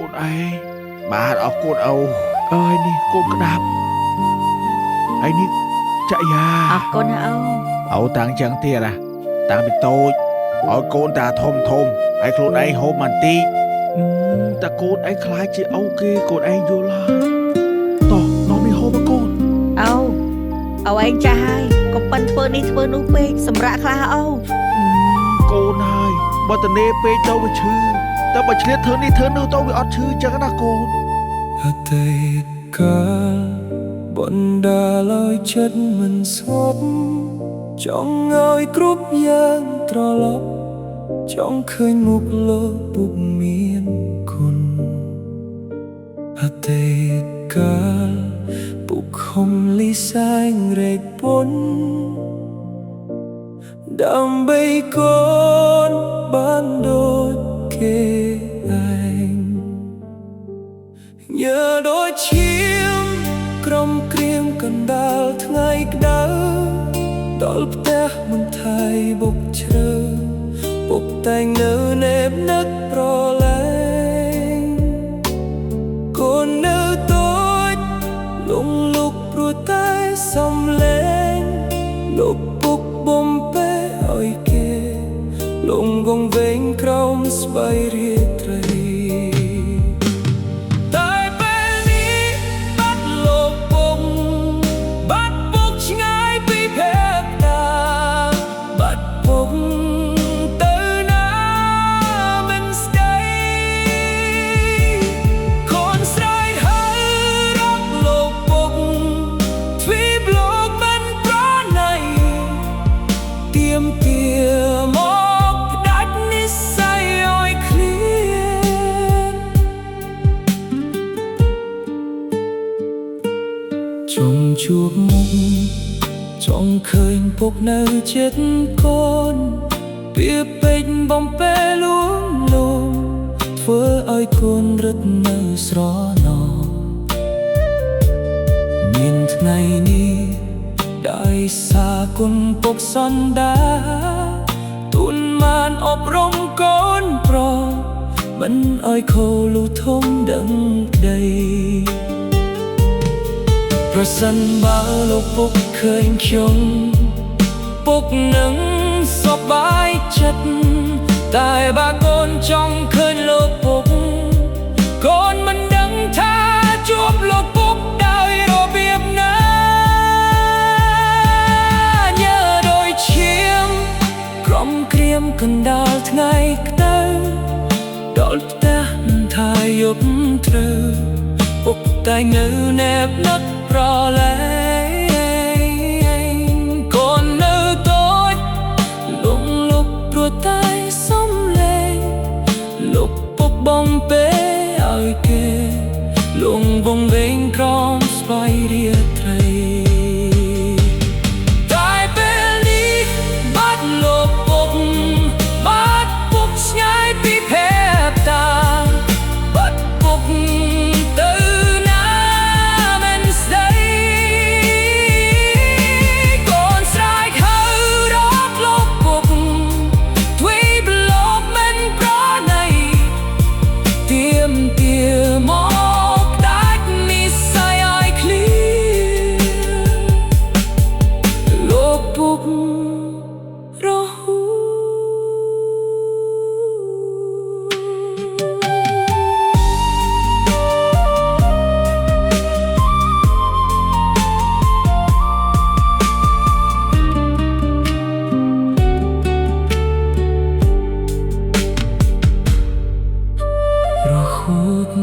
កូនឯងបាទអរគុណអូអើយនេះកូនក្តាប់ហើយនេះចាក់យ៉ាអរគុណណាអូតាំងចឹងទៀតតាំងពីតូចឲ្យកូនតាធំហើយខ្លួនឯងហូបបន្តិចតែកូនឯងខ្លាចជាអូគេកូនឯងយល់ហើយតោះនាំនេះហូបកូនអូឯងចាស់ហើយកុំប៉ិនធ្វើនេះធ្វើនោះពេកសម្រាប់ខ្លះអូកូនហើយបើតនេពេកទៅវាឈឺតែបើឆ្លៀតធ្វើនេះធ្វើនោះទៅវាអត់ឈឺចឹងណាកូនអតីតកាលបណ្ដាលឲ្យចិត្តមិនស្ងប់ចង់ឲ្យគ្រប់យ៉ាងត្រឡប់ចង់ឃើញមុខលោកពុកមានគុណអតីតកាលពុកខំលីសែងរែកពុនដើម្បីកូនបានដូចគេឯងញើដូចឈាមក្រុមក្រៀមកណ្ដាលថ្ងៃក្តៅដល់ផ្ទះមិនថៃបុកជ្រៅពុកតែងនៅណែបនឹកប្រឡែងកូននៅតូចលងលុកព្រោះតែសំលេងលោកពុកបំពេឲ្យគេលងវងវែងក្រោមស្បៃរាត្រីចង់ជួបមុខចង់ឃើញពុកនៅចិត្តកូនពីពេកបំពេលលួងលោមធ្វើឲ្យកូនរត់នៅស្រណោមានថ្ងៃនេះដោយសារគុណពុកសន្តាទូនបានអប់រំកូនប្រុសមិនឲ្យខូលូធំដឹងដីប្រសិនបើលោកពុកឃើញខ្ញុំពុកនឹងសប្បាយចិត្តតែបើកូនចង់ឃើញលោកពុកកូនមិនដឹងថាជួបលោកពុកដោយរបៀបណាញើដូចឈាមក្រុមក្រៀមកណ្ដាលថ្ងៃក្តៅដល់ផ្ទះមិនថាយប់ត្រូវពុកតែនៅណែបនឹកប្រឡែងកូននៅតូចលងលុកព្រោះតែសំលេងលោកពុកបំពេឲ្យគេលងវងវែងក្រោមស្បៃរាត្រីតែពេលនេះបាត់លោកពុកបាត់ពុកឆ្ងាយពីភេបតាបាត់ពុករហូត